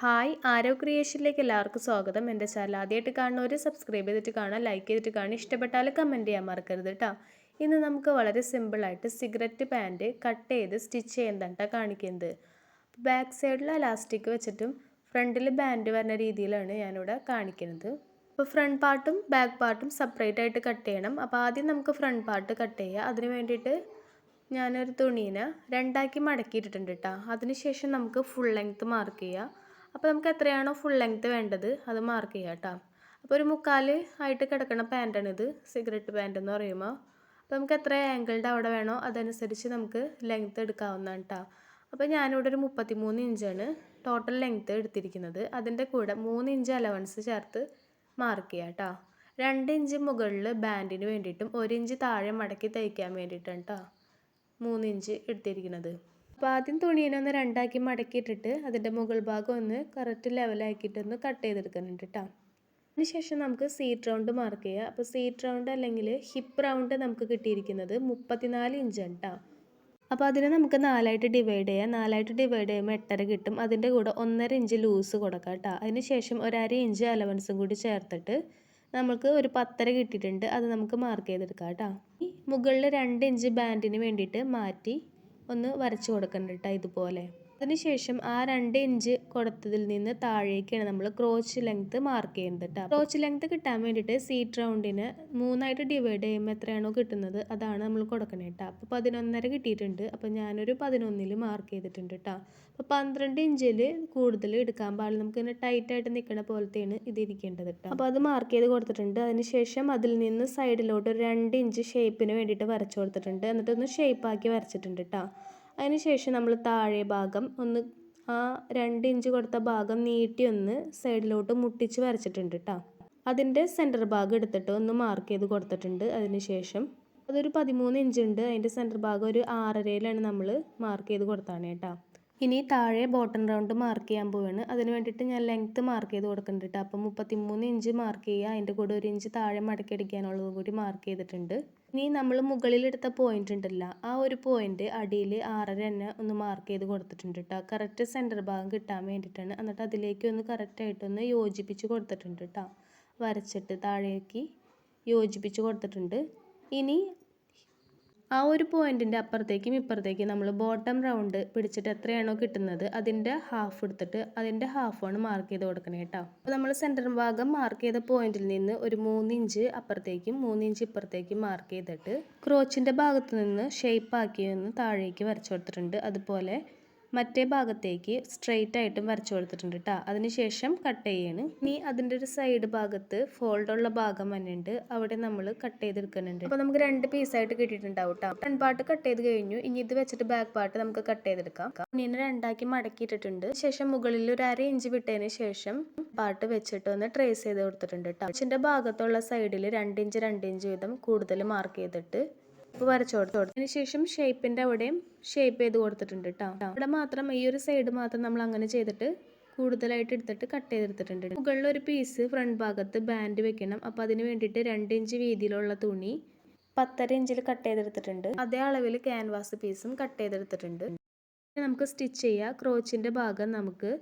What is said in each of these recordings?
Hi ആരോ ക്രിയേഷനിലേക്ക് എല്ലാവർക്കും സ്വാഗതം. എൻ്റെ ചാനൽ ആദ്യമായിട്ട് കാണുന്നവർ സബ്സ്ക്രൈബ് ചെയ്തിട്ട് കാണാം, ലൈക്ക് ചെയ്തിട്ട് കാണാം, ഇഷ്ടപ്പെട്ടാൽ കമൻറ്റ് ചെയ്യാൻ മറക്കരുത് കേട്ടോ. ഇന്ന് നമുക്ക് വളരെ സിമ്പിളായിട്ട് സിഗരറ്റ് പാൻറ്റ് കട്ട് ചെയ്ത് സ്റ്റിച്ച് ചെയ്യുന്നതാണ് കാണിക്കുന്നത്. ബാക്ക് സൈഡിൽ ഇലാസ്റ്റിക് വെച്ചിട്ടും ഫ്രണ്ടിൽ ബാൻഡ് വരുന്ന രീതിയിലാണ് ഞാനിവിടെ കാണിക്കുന്നത്. അപ്പോൾ ഫ്രണ്ട് പാർട്ടും ബാക്ക് പാർട്ടും സെപ്പറേറ്റ് ആയിട്ട് കട്ട് ചെയ്യണം. അപ്പോൾ ആദ്യം നമുക്ക് ഫ്രണ്ട് പാർട്ട് കട്ട് ചെയ്യുക. അതിന് വേണ്ടിയിട്ട് ഞാനൊരു തുണീനെ രണ്ടാക്കി മടക്കിയിട്ടിട്ടുണ്ട് കേട്ടോ. അതിനുശേഷം നമുക്ക് ഫുൾ ലെങ്ത്ത് മാർക്ക് ചെയ്യുക. അപ്പോൾ നമുക്ക് എത്രയാണോ ഫുൾ ലെങ്ത്ത് വേണ്ടത് അത് മാർക്ക് ചെയ്യാം കേട്ടോ. അപ്പോൾ ഒരു മുക്കാൽ ആയിട്ട് കിടക്കുന്ന പാൻറ്റാണിത്, സിഗരറ്റ് പാൻറ്റ് എന്ന് പറയുമ്പോൾ. അപ്പോൾ നമുക്ക് എത്ര ആംഗിളുടെ അവിടെ വേണോ അതനുസരിച്ച് നമുക്ക് ലെങ്ത്ത് എടുക്കാവുന്നതാണ് കേട്ടോ. അപ്പോൾ ഞാനിവിടെ ഒരു 33 ഇഞ്ചാണ് ടോട്ടൽ ലെങ്ത്ത് എടുത്തിരിക്കുന്നത്. അതിൻ്റെ കൂടെ 3 ഇഞ്ച് അലവൻസ് ചേർത്ത് മാർക്ക് ചെയ്യാം കേട്ടോ. 2 ഇഞ്ച് മുകളിൽ ബാൻഡിന് വേണ്ടിയിട്ടും 1 ഇഞ്ച് താഴെ മടക്കി തയ്ക്കാൻ വേണ്ടിയിട്ടാണ് കേട്ടോ 3 ഇഞ്ച് എടുത്തിരിക്കുന്നത്. അപ്പോൾ ആദ്യം തുണീനെ ഒന്ന് രണ്ടാക്കി മടക്കിയിട്ടിട്ട് അതിൻ്റെ മുകൾ ഭാഗം ഒന്ന് കറക്റ്റ് ലെവലാക്കിയിട്ടൊന്ന് കട്ട് ചെയ്തെടുക്കുന്നുണ്ട് കേട്ടോ. അതിനുശേഷം നമുക്ക് സീറ്റ് റൗണ്ട് മാർക്ക് ചെയ്യുക. അപ്പോൾ സീറ്റ് റൗണ്ട് അല്ലെങ്കിൽ ഹിപ്പ് റൗണ്ട് നമുക്ക് കിട്ടിയിരിക്കുന്നത് 34 ഇഞ്ചാണ് കേട്ടോ. അപ്പോൾ അതിനെ നമുക്ക് 4ആയിട്ട് ഡിവൈഡ് ചെയ്യാം. 4ആയിട്ട് ഡിവൈഡ് ചെയ്യുമ്പോൾ 8.5 കിട്ടും. അതിൻ്റെ കൂടെ 1.5 ഇഞ്ച് ലൂസ് കൊടുക്കാം കേട്ടോ. അതിന് ശേഷം 1/2 ഇഞ്ച് അലവൻസും കൂടി ചേർത്തിട്ട് നമുക്ക് ഒരു 10.5 കിട്ടിയിട്ടുണ്ട്. അത് നമുക്ക് മാർക്ക് ചെയ്തെടുക്കാം കേട്ടോ. ഈ മുകളിൽ 2 ഇഞ്ച് ബാൻഡിന് വേണ്ടിയിട്ട് മാറ്റി ഒന്ന് വരച്ച് കൊടുക്കണം കേട്ടോ ഇതുപോലെ. അതിനുശേഷം ആ 2 ഇഞ്ച് കൊടുത്തതിൽ നിന്ന് താഴേക്കാണ് നമ്മൾ ക്രോച്ച് ലെങ്ത്ത് മാർക്ക് ചെയ്യുന്നത് കേട്ടോ. ക്രോച്ച് ലെങ്ത്ത് കിട്ടാൻ വേണ്ടിയിട്ട് സീറ്റ് റൗണ്ടിന് 3ആയിട്ട് ഡിവൈഡ് ചെയ്യുമ്പോൾ എത്രയാണോ കിട്ടുന്നത് അതാണ് നമ്മൾ കൊടുക്കണം കേട്ടോ. അപ്പോൾ 11.5 കിട്ടിയിട്ടുണ്ട്. അപ്പോൾ ഞാനൊരു 11ൽ മാർക്ക് ചെയ്തിട്ടുണ്ട് കേട്ടോ. അപ്പോൾ 12 ഇഞ്ചിൽ കൂടുതൽ എടുക്കാൻ പാടില്ല. നമുക്കിങ്ങനെ ടൈറ്റായിട്ട് നിൽക്കുന്ന പോലത്തെയാണ് ഇത് ഇരിക്കേണ്ടത് കേട്ടോ. അപ്പോൾ അത് മാർക്ക് ചെയ്ത് കൊടുത്തിട്ടുണ്ട്. അതിനുശേഷം അതിൽ നിന്ന് സൈഡിലോട്ട് ഒരു 2 ഇഞ്ച് ഷേപ്പിന് വേണ്ടിയിട്ട് വരച്ച് കൊടുത്തിട്ടുണ്ട്. എന്നിട്ടൊന്ന് ഷേപ്പാക്കി വരച്ചിട്ടുണ്ട് കേട്ടോ. അതിനുശേഷം നമ്മൾ താഴെ ഭാഗം ഒന്ന് ആ 2 ഇഞ്ച് കൊടുത്ത ഭാഗം നീട്ടി ഒന്ന് സൈഡിലോട്ട് മുട്ടിച്ച് വരച്ചിട്ടുണ്ട് കേട്ടോ. അതിൻ്റെ സെൻറ്റർ ഭാഗം എടുത്തിട്ട് ഒന്ന് മാർക്ക് ചെയ്ത് കൊടുത്തിട്ടുണ്ട്. അതിനുശേഷം അതൊരു 13 ഇഞ്ച് ഉണ്ട്. അതിൻ്റെ സെൻറ്റർ ഭാഗം ഒരു 6.5ലാണ് നമ്മൾ മാർക്ക് ചെയ്ത് കൊടുത്താണ് കേട്ടോ. ഇനി താഴെ ബോട്ടം റൗണ്ട് മാർക്ക് ചെയ്യാൻ പോവാണ്. അതിന് വേണ്ടിയിട്ട് ഞാൻ ലെങ്ത്ത് മാർക്ക് ചെയ്ത് കൊടുക്കുന്നുണ്ട് കേട്ടോ. അപ്പോൾ 33 ഇഞ്ച് മാർക്ക് ചെയ്യുക. അതിൻ്റെ കൂടെ 1 ഇഞ്ച് താഴെ മടക്കി അടിക്കാനുള്ളത് കൂടി മാർക്ക് ചെയ്തിട്ടുണ്ട്. ഇനി നമ്മൾ മുകളിലെടുത്ത പോയിന്റ് ഉണ്ടല്ലോ, ആ ഒരു പോയിന്റ് അടിയിൽ 6.5 തന്നെ ഒന്ന് മാർക്ക് ചെയ്ത് കൊടുത്തിട്ടുണ്ട് കേട്ടോ. കറക്റ്റ് സെൻറ്റർ ഭാഗം കിട്ടാൻ വേണ്ടിയിട്ടാണ്. എന്നിട്ട് അതിലേക്ക് ഒന്ന് കറക്റ്റായിട്ടൊന്ന് യോജിപ്പിച്ച് കൊടുത്തിട്ടുണ്ട് കേട്ടോ. വരച്ചിട്ട് താഴേക്ക് യോജിപ്പിച്ച് കൊടുത്തിട്ടുണ്ട്. ഇനി ആ ഒരു പോയിന്റിൻ്റെ അപ്പുറത്തേക്കും ഇപ്പുറത്തേക്കും നമ്മൾ ബോട്ടം റൗണ്ട് പിടിച്ചിട്ട് എത്രയാണോ കിട്ടുന്നത് അതിൻ്റെ ഹാഫ് എടുത്തിട്ട് അതിൻ്റെ ഹാഫാണ് മാർക്ക് ചെയ്ത് കൊടുക്കണേ കേട്ടോ. അപ്പോൾ നമ്മൾ സെൻറ്റർ ഭാഗം മാർക്ക് ചെയ്ത പോയിന്റിൽ നിന്ന് ഒരു 3 ഇഞ്ച് അപ്പുറത്തേക്കും 3 ഇഞ്ച് ഇപ്പുറത്തേക്കും മാർക്ക് ചെയ്തിട്ട് ക്രോച്ചിൻ്റെ ഭാഗത്ത് നിന്ന് ഷേപ്പാക്കി ഒന്ന് താഴേക്ക് വരച്ചു കൊടുത്തിട്ടുണ്ട്. അതുപോലെ മറ്റേ ഭാഗത്തേക്ക് സ്ട്രെയിറ്റ് ആയിട്ടും വരച്ചു കൊടുത്തിട്ടുണ്ട് കേട്ടോ. അതിനുശേഷം കട്ട് ചെയ്യാണ്. ഇനി അതിൻ്റെ ഒരു സൈഡ് ഭാഗത്ത് ഫോൾഡുള്ള ഭാഗം വന്നിട്ടുണ്ട്, അവിടെ നമ്മൾ കട്ട് ചെയ്തെടുക്കുന്നുണ്ട്. അപ്പോൾ നമുക്ക് 2 പീസായിട്ട് കിട്ടിയിട്ടുണ്ടാവും കേട്ടോ. ഫ്രണ്ട് പാർട്ട് കട്ട് ചെയ്ത് കഴിഞ്ഞു. ഇനി ഇത് വെച്ചിട്ട് ബാക്ക് പാർട്ട് നമുക്ക് കട്ട് ചെയ്തെടുക്കാം. ഇനി രണ്ടാക്കി മടക്കിയിട്ടിട്ടുണ്ട്. ശേഷം മുകളിൽ ഒരു 1/2 ഇഞ്ച് വിട്ടതിന് ശേഷം പാർട്ട് വെച്ചിട്ട് ഒന്ന് ട്രേസ് ചെയ്ത് കൊടുത്തിട്ടുണ്ട് കേട്ടോ. ഇതിൻ്റെ ഭാഗത്തുള്ള സൈഡിൽ 2 ഇഞ്ച് 2 ഇഞ്ച് വീതം കൂടുതൽ മാർക്ക് ചെയ്തിട്ട് വരച്ചു കൊടുത്തു. അതിനുശേഷം ഷേപ്പിൻ്റെ അവിടെയും ഷേപ്പ് ചെയ്ത് കൊടുത്തിട്ടുണ്ട് കേട്ടോ. ഇവിടെ മാത്രം ഈ ഒരു സൈഡ് മാത്രം നമ്മൾ അങ്ങനെ ചെയ്തിട്ട് കൂടുതലായിട്ട് എടുത്തിട്ട് കട്ട് ചെയ്തെടുത്തിട്ടുണ്ട്. മുകളിൽ ഒരു പീസ് ഫ്രണ്ട് ഭാഗത്ത് ബാൻഡ് വെക്കണം. അപ്പോൾ അതിന് വേണ്ടിയിട്ട് 2 ഇഞ്ച് വീതിയിലുള്ള തുണി 10.5 ഇഞ്ചിൽ കട്ട് ചെയ്തെടുത്തിട്ടുണ്ട്. അതേ അളവിൽ ക്യാൻവാസ് പീസും കട്ട് ചെയ്തെടുത്തിട്ടുണ്ട്. നമുക്ക് സ്റ്റിച്ച് ചെയ്യുക. ക്രോച്ചിൻ്റെ ഭാഗം നമുക്ക്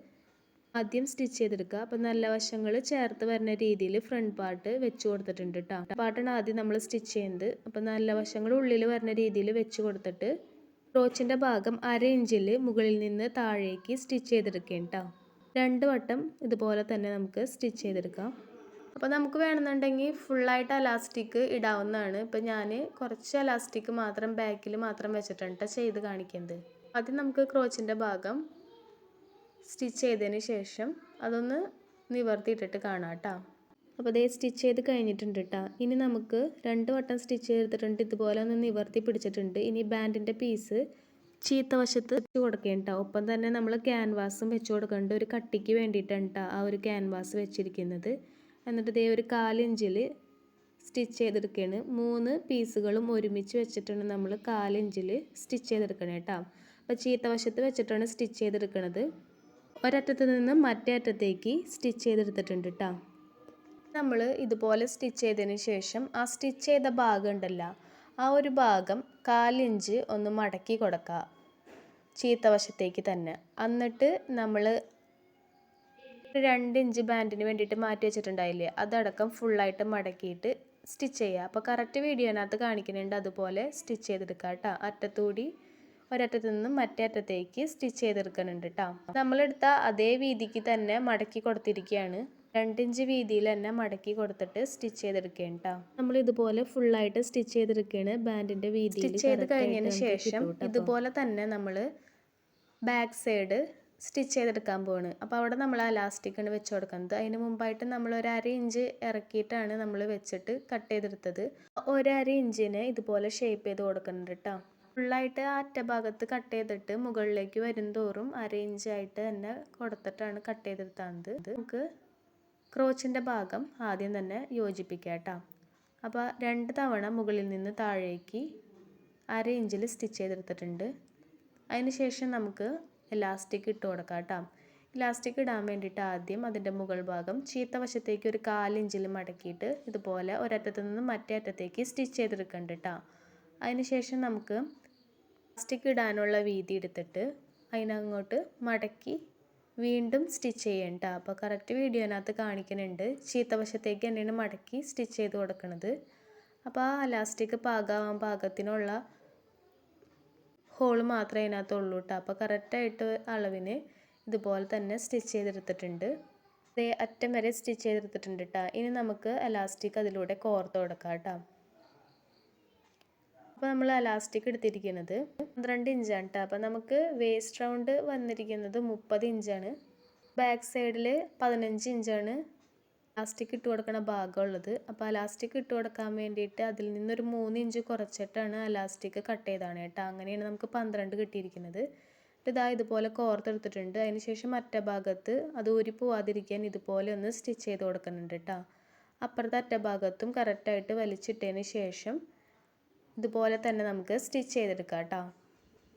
ആദ്യം സ്റ്റിച്ച് ചെയ്തെടുക്കുക. അപ്പം നല്ല വശങ്ങൾ ചേർത്ത് വരുന്ന രീതിയിൽ ഫ്രണ്ട് പാർട്ട് വെച്ച് കൊടുത്തിട്ടുണ്ട് കേട്ടോ. പാർട്ടാണ് ആദ്യം നമ്മൾ സ്റ്റിച്ച് ചെയ്യുന്നത്. അപ്പം നല്ല വശങ്ങൾ ഉള്ളിൽ വരുന്ന രീതിയിൽ വെച്ച് കൊടുത്തിട്ട് ക്രോച്ചിൻ്റെ ഭാഗം 1/2 ഇഞ്ചിൽ മുകളിൽ നിന്ന് താഴേക്ക് സ്റ്റിച്ച് ചെയ്തെടുക്കുകയാണ് കേട്ടോ. 2 വട്ടം ഇതുപോലെ തന്നെ നമുക്ക് സ്റ്റിച്ച് ചെയ്തെടുക്കാം. അപ്പോൾ നമുക്ക് വേണമെന്നുണ്ടെങ്കിൽ ഫുള്ളായിട്ട് അലാസ്റ്റിക് ഇടാവുന്നതാണ്. ഇപ്പം ഞാൻ കുറച്ച് അലാസ്റ്റിക് മാത്രം ബാക്കിൽ മാത്രം വെച്ചിട്ടാണ് കേട്ടോ ചെയ്ത് കാണിക്കുന്നത്. ആദ്യം നമുക്ക് ക്രോച്ചിൻ്റെ ഭാഗം സ്റ്റിച്ച് ചെയ്തതിന് ശേഷം അതൊന്ന് നിവർത്തിയിട്ടിട്ട് കാണാം കേട്ടോ. അപ്പോൾ അതേ സ്റ്റിച്ച് ചെയ്ത് കഴിഞ്ഞിട്ടുണ്ട് കേട്ടോ. ഇനി നമുക്ക് 2 വട്ടം സ്റ്റിച്ച് ചെയ്തിട്ടുണ്ട്. ഇതുപോലെ ഒന്ന് നിവർത്തി പിടിച്ചിട്ടുണ്ട്. ഇനി ബാൻഡിൻ്റെ പീസ് ചീത്ത വശത്ത് വെച്ച് കൊടുക്കേണ്ട കേട്ടോ. ഒപ്പം തന്നെ നമ്മൾ ക്യാൻവാസും വെച്ച് കൊടുക്കേണ്ട. ഒരു കട്ടിക്ക് വേണ്ടിയിട്ടാണ് കേട്ടോ ആ ഒരു ക്യാൻവാസ് വെച്ചിരിക്കുന്നത്. എന്നിട്ട് ഇതേ ഒരു 1/4 ഇഞ്ചിൽ സ്റ്റിച്ച് ചെയ്തെടുക്കുകയാണ്. 3 പീസുകളും ഒരുമിച്ച് വെച്ചിട്ടാണ് നമ്മൾ 1/4 ഇഞ്ചിൽ സ്റ്റിച്ച് ചെയ്തെടുക്കണേ കേട്ടോ. അപ്പോൾ ചീത്ത വശത്ത് വെച്ചിട്ടാണ് സ്റ്റിച്ച് ചെയ്തെടുക്കുന്നത്. ഒരറ്റത്ത് നിന്ന് മറ്റേ അറ്റത്തേക്ക് സ്റ്റിച്ച് ചെയ്തെടുത്തിട്ടുണ്ട് കേട്ടോ. നമ്മൾ ഇതുപോലെ സ്റ്റിച്ച് ചെയ്തതിന് ശേഷം ആ സ്റ്റിച്ച് ചെയ്ത ഭാഗം ഉണ്ടല്ലോ, ആ ഒരു ഭാഗം 1/4 ഇഞ്ച് ഒന്ന് മടക്കി കൊടുക്കുക ചീത്ത വശത്തേക്ക് തന്നെ. എന്നിട്ട് നമ്മൾ 2 ഇഞ്ച് ബാൻഡിന് വേണ്ടിയിട്ട് മാറ്റി വെച്ചിട്ടുണ്ടായില്ലേ, അതടക്കം ഫുള്ളായിട്ട് മടക്കിയിട്ട് സ്റ്റിച്ച് ചെയ്യുക. അപ്പോൾ കറക്റ്റ് വീഡിയോനകത്ത് കാണിക്കുന്നുണ്ട്, അതുപോലെ സ്റ്റിച്ച് ചെയ്തെടുക്കുക കേട്ടോ. അറ്റത്തൂടി ഒരറ്റത്തു നിന്നും മറ്റേ അറ്റത്തേക്ക് സ്റ്റിച്ച് ചെയ്തെടുക്കുന്നുണ്ട് കേട്ടോ. നമ്മളെടുത്ത അതേ വീതിക്ക് തന്നെ മടക്കി കൊടുത്തിരിക്കുകയാണ്. 2 ഇഞ്ച് വീതിയിൽ തന്നെ മടക്കി കൊടുത്തിട്ട് സ്റ്റിച്ച് ചെയ്തെടുക്കുകയാണ് കേട്ടോ. നമ്മൾ ഇതുപോലെ ഫുള്ളായിട്ട് സ്റ്റിച്ച് ചെയ്തെടുക്കുകയാണ്. ബാൻഡിൻ്റെ വീതി സ്റ്റിച്ച് ചെയ്ത് കഴിഞ്ഞതിന് ശേഷം ഇതുപോലെ തന്നെ നമ്മൾ ബാക്ക് സൈഡ് സ്റ്റിച്ച് ചെയ്തെടുക്കാൻ പോവാണ്. അപ്പോൾ അവിടെ നമ്മൾ ഇലാസ്റ്റിക്കാണ് വെച്ച് കൊടുക്കുന്നത്. അതിന് മുമ്പായിട്ട് നമ്മൾ ഒരു 1/2 ഇഞ്ച് ഇറക്കിയിട്ടാണ് നമ്മൾ വെച്ചിട്ട് കട്ട് ചെയ്തെടുത്തത്. 1/2 ഇഞ്ചിന് ഇതുപോലെ ഷേപ്പ് ചെയ്ത് കൊടുക്കുന്നുണ്ട് കേട്ടോ. ഫുള്ളായിട്ട് അറ്റഭാഗത്ത് കട്ട് ചെയ്തിട്ട് മുകളിലേക്ക് വരും തോറും 1/2 ഇഞ്ചായിട്ട് തന്നെ കൊടുത്തിട്ടാണ് കട്ട് ചെയ്തെടുത്തത്. നമുക്ക് ക്രോച്ചിൻ്റെ ഭാഗം ആദ്യം തന്നെ യോജിപ്പിക്കാം കേട്ടോ. അപ്പോൾ 2 തവണ മുകളിൽ നിന്ന് താഴേക്ക് 1/2 ഇഞ്ചിൽ സ്റ്റിച്ച് ചെയ്തെടുത്തിട്ടുണ്ട്. അതിന് ശേഷം നമുക്ക് ഇലാസ്റ്റിക് ഇട്ട് കൊടുക്കാം കേട്ടോ. ഇലാസ്റ്റിക് ഇടാൻ വേണ്ടിയിട്ട് ആദ്യം അതിൻ്റെ മുകൾ ഭാഗം ചീത്ത വശത്തേക്ക് ഒരു 1/4 ഇഞ്ചിൽ മടക്കിയിട്ട് ഇതുപോലെ ഒരറ്റത്തു നിന്ന് മറ്റേ അറ്റത്തേക്ക് സ്റ്റിച്ച് ചെയ്തെടുക്കുന്നുണ്ട് കേട്ടോ. അതിന് ശേഷം നമുക്ക് ഇലാസ്റ്റിക് ഇടാനുള്ള വീതി എടുത്തിട്ട് അതിനങ്ങോട്ട് മടക്കി വീണ്ടും സ്റ്റിച്ച് ചെയ്യണ്ട. അപ്പോൾ കറക്റ്റ് വീഡിയോനകത്ത് കാണിക്കുന്നുണ്ട്, ചീത്ത വശത്തേക്ക് തന്നെയാണ് മടക്കി സ്റ്റിച്ച് ചെയ്ത് കൊടുക്കുന്നത്. അപ്പോൾ ആ ഇലാസ്റ്റിക് പാകാവാൻ പാകത്തിനുള്ള ഹോൾ മാത്രമേ അതിനകത്തുള്ളൂ കേട്ടോ. അപ്പോൾ കറക്റ്റായിട്ട് അളവിന് ഇതുപോലെ തന്നെ സ്റ്റിച്ച് ചെയ്തെടുത്തിട്ടുണ്ട്. അതേ അറ്റം വരെ സ്റ്റിച്ച് ചെയ്തെടുത്തിട്ടുണ്ട് കേട്ടോ. ഇനി നമുക്ക് ഇലാസ്റ്റിക് അതിലൂടെ കോർത്ത് കൊടുക്കാം കേട്ടോ. അപ്പോൾ നമ്മൾ ഇലാസ്റ്റിക് എടുത്തിരിക്കുന്നത് 12 ഇഞ്ചാണ് കേട്ടോ. അപ്പോൾ നമുക്ക് വേസ്റ്റ് റൗണ്ട് വന്നിരിക്കുന്നത് 30 ഇഞ്ചാണ്. ബാക്ക് സൈഡിൽ 15 ഇഞ്ചാണ് ഇലാസ്റ്റിക് ഇട്ട് കൊടുക്കുന്ന ഭാഗമുള്ളത്. അപ്പോൾ ഇലാസ്റ്റിക് ഇട്ട് കൊടുക്കാൻ വേണ്ടിയിട്ട് അതിൽ നിന്നൊരു 3 ഇഞ്ച് കുറച്ചിട്ടാണ് ഇലാസ്റ്റിക് കട്ട് ചെയ്താണ് കേട്ടോ. അങ്ങനെയാണ് നമുക്ക് 12 കിട്ടിയിരിക്കുന്നത്. ഇതാ ഇതുപോലെ കോർത്തെടുത്തിട്ടുണ്ട്. അതിന് ശേഷം മറ്റേ ഭാഗത്ത് അത് ഊരി പോവാതിരിക്കാൻ ഇതുപോലെ ഒന്ന് സ്റ്റിച്ച് ചെയ്ത് കൊടുക്കുന്നുണ്ട് കേട്ടോ. അപ്പുറത്തെ അറ്റഭാഗത്തും കറക്റ്റായിട്ട് വലിച്ചിട്ടതിന് ശേഷം ഇതുപോലെ തന്നെ നമുക്ക് സ്റ്റിച്ച് ചെയ്തെടുക്കാം കേട്ടോ.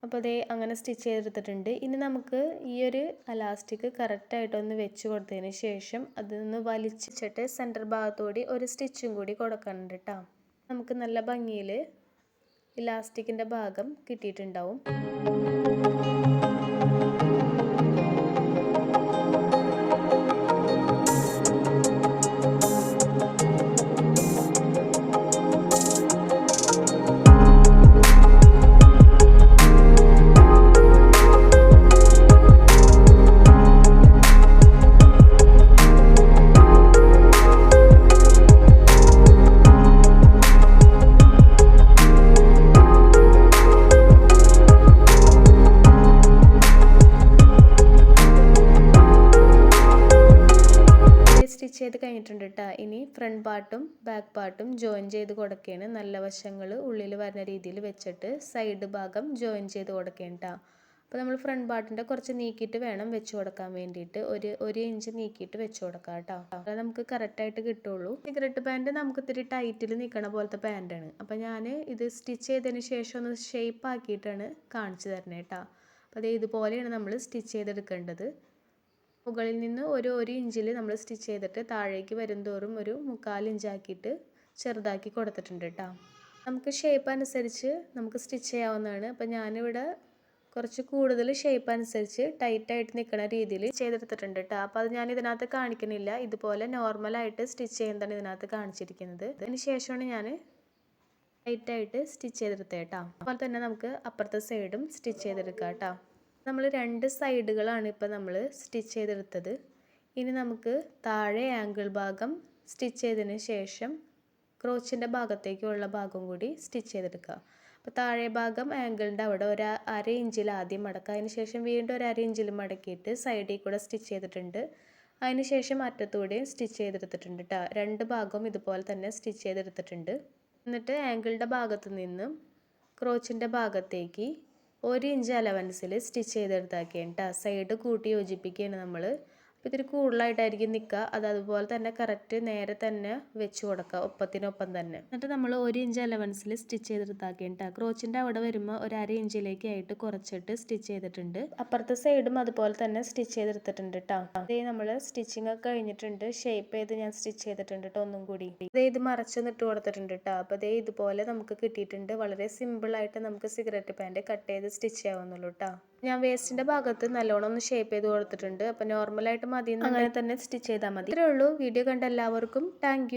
അപ്പോൾ അതേ അങ്ങനെ സ്റ്റിച്ച് ചെയ്തെടുത്തിട്ടുണ്ട്. ഇനി നമുക്ക് ഈ ഒരു ഇലാസ്റ്റിക് കറക്റ്റായിട്ടൊന്ന് വെച്ച് കൊടുത്തതിന് ശേഷം അതൊന്ന് വലിച്ചിട്ട് സെൻറ്റർ ഭാഗത്തോടെ ഒരു സ്റ്റിച്ചും കൂടി കൊടുക്കുന്നുണ്ട് കേട്ടോ. നമുക്ക് നല്ല ഭംഗിയിൽ ഇലാസ്റ്റിക്കിൻ്റെ ഭാഗം കിട്ടിയിട്ടുണ്ടാവും. ചെയ്ത് കഴിഞ്ഞിട്ടുണ്ട് കേട്ടോ. ഇനി ഫ്രണ്ട് പാർട്ടും ബാക്ക് പാർട്ടും ജോയിൻ ചെയ്ത് കൊടുക്കുകയാണ്. നല്ല വശങ്ങൾ ഉള്ളിൽ വരുന്ന രീതിയിൽ വെച്ചിട്ട് സൈഡ് ഭാഗം ജോയിൻ ചെയ്ത് കൊടുക്കുകയാണ് കേട്ടോ. അപ്പോൾ നമ്മൾ ഫ്രണ്ട് പാർട്ടിൻ്റെ കുറച്ച് നീക്കിയിട്ട് വേണം വെച്ച് കൊടുക്കാൻ വേണ്ടിയിട്ട്. ഒരു ഇഞ്ച് നീക്കിയിട്ട് വെച്ച് കൊടുക്കാം കേട്ടോ. അത് നമുക്ക് കറക്റ്റായിട്ട് കിട്ടുള്ളൂ. സിഗരറ്റ് പാൻറ്റ് നമുക്ക് ഇത്തിരി ടൈറ്റിൽ നിൽക്കണ പോലത്തെ പാൻറ്റാണ്. അപ്പോൾ ഞാൻ ഇത് സ്റ്റിച്ച് ചെയ്തതിന് ശേഷം ഒന്ന് ഷേപ്പ് ആക്കിയിട്ടാണ് കാണിച്ചു തരുന്നത് കേട്ടോ. അപ്പോൾ അത് ഇതുപോലെയാണ് നമ്മൾ സ്റ്റിച്ച് ചെയ്തെടുക്കേണ്ടത്. മുകളിൽ നിന്ന് ഒരു ഇഞ്ചിൽ നമ്മൾ സ്റ്റിച്ച് ചെയ്തിട്ട് താഴേക്ക് വരും തോറും ഒരു 3/4 ഇഞ്ചാക്കിയിട്ട് ചെറുതാക്കി കൊടുത്തിട്ടുണ്ട് കേട്ടോ. നമുക്ക് ഷേപ്പ് അനുസരിച്ച് നമുക്ക് സ്റ്റിച്ച് ചെയ്യാവുന്നതാണ്. അപ്പോൾ ഞാനിവിടെ കുറച്ച് കൂടുതൽ ഷേപ്പ് അനുസരിച്ച് ടൈറ്റായിട്ട് നിൽക്കുന്ന രീതിയിൽ ചെയ്തെടുത്തിട്ടുണ്ട് കേട്ടോ. അപ്പോൾ അത് ഞാൻ ഇതിനകത്ത് കാണിക്കുന്നില്ല, ഇതുപോലെ നോർമലായിട്ട് സ്റ്റിച്ച് ചെയ്യുന്നതാണ് ഇതിനകത്ത് കാണിച്ചിരിക്കുന്നത്. അതിന് ശേഷമാണ് ഞാൻ ടൈറ്റായിട്ട് സ്റ്റിച്ച് ചെയ്തെടുത്തത് കേട്ടോ. അതുപോലെ തന്നെ നമുക്ക് അപ്പുറത്തെ സൈഡും സ്റ്റിച്ച് ചെയ്തെടുക്കാം കേട്ടോ. നമ്മൾ 2 സൈഡുകളാണ് ഇപ്പോൾ നമ്മൾ സ്റ്റിച്ച് ചെയ്തെടുത്തത്. ഇനി നമുക്ക് താഴെ ആംഗിൾ ഭാഗം സ്റ്റിച്ച് ചെയ്തതിന് ശേഷം ക്രോച്ചിൻ്റെ ഭാഗത്തേക്കുള്ള ഭാഗം കൂടി സ്റ്റിച്ച് ചെയ്തെടുക്കുക. അപ്പോൾ താഴെ ഭാഗം ആംഗിളിൻ്റെ അവിടെ ഒരു 1/2 ഇഞ്ചിൽ ആദ്യം മടക്കുക. അതിന് ശേഷം വീണ്ടും ഒരു 1/2 ഇഞ്ചിൽ മടക്കിയിട്ട് സൈഡിൽ കൂടെ സ്റ്റിച്ച് ചെയ്തിട്ടുണ്ട്. അതിന് ശേഷം അറ്റത്തൂടെയും സ്റ്റിച്ച് ചെയ്തെടുത്തിട്ടുണ്ട് കേട്ടോ. 2 ഭാഗവും ഇതുപോലെ തന്നെ സ്റ്റിച്ച് ചെയ്തെടുത്തിട്ടുണ്ട്. എന്നിട്ട് ആംഗിളിൻ്റെ ഭാഗത്ത് നിന്നും ക്രോച്ചിൻ്റെ ഭാഗത്തേക്ക് 1 ഇഞ്ച് അലവൻസിൽ സ്റ്റിച്ച് ചെയ്തെടുത്താക്കിയാണ് കേട്ടോ. സൈഡ് കൂട്ടി യോജിപ്പിക്കുകയാണ് നമ്മൾ. അപ്പോൾ ഇത്തിരി കൂടുതലായിട്ടായിരിക്കും നിൽക്കുക. അതുപോലെ തന്നെ കറക്റ്റ് നേരെ തന്നെ വെച്ച് കൊടുക്കുക, ഒപ്പത്തിനൊപ്പം തന്നെ. എന്നിട്ട് നമ്മൾ 1 ഇഞ്ച് അലവൻസിൽ സ്റ്റിച്ച് ചെയ്തെടുത്താക്കിയാണ് കേട്ടോ. ക്രോച്ചിൻ്റെ അവിടെ വരുമ്പോൾ ഒരു 1/2 ഇഞ്ചിലേക്കായിട്ട് കുറച്ചിട്ട് സ്റ്റിച്ച് ചെയ്തിട്ടുണ്ട്. അപ്പുറത്തെ സൈഡും അതുപോലെ തന്നെ സ്റ്റിച്ച് ചെയ്തെടുത്തിട്ടുണ്ട് കേട്ടോ. അതേ നമ്മൾ സ്റ്റിച്ചിങ് ഒക്കെ കഴിഞ്ഞിട്ടുണ്ട്. ഷേപ്പ് ചെയ്ത് ഞാൻ സ്റ്റിച്ച് ചെയ്തിട്ടുണ്ട് കേട്ടോ. ഒന്നും കൂടി ഇത് മറച്ചൊന്ന് ഇട്ട് കൊടുത്തിട്ടുണ്ട് കേട്ടോ. അപ്പോൾ അതേ ഇതുപോലെ നമുക്ക് കിട്ടിയിട്ടുണ്ട്. വളരെ സിമ്പിളായിട്ട് നമുക്ക് സിഗരറ്റ് പാൻറ്റ് കട്ട് ചെയ്ത് സ്റ്റിച്ച് ചെയ്യാവുന്നുള്ളൂ കേട്ടോ. ഞാൻ വേസ്റ്റിൻ്റെ ഭാഗത്ത് നല്ലോണം ഒന്ന് ഷേപ്പ് ചെയ്ത് കൊടുത്തിട്ടുണ്ട്. അപ്പോൾ നോർമലായിട്ട് മതി, അങ്ങനെ തന്നെ സ്റ്റിച്ച് ചെയ്താൽ മതി. ഇത്രയേ ഉള്ളൂ. വീഡിയോ കണ്ട എല്ലാവർക്കും താങ്ക്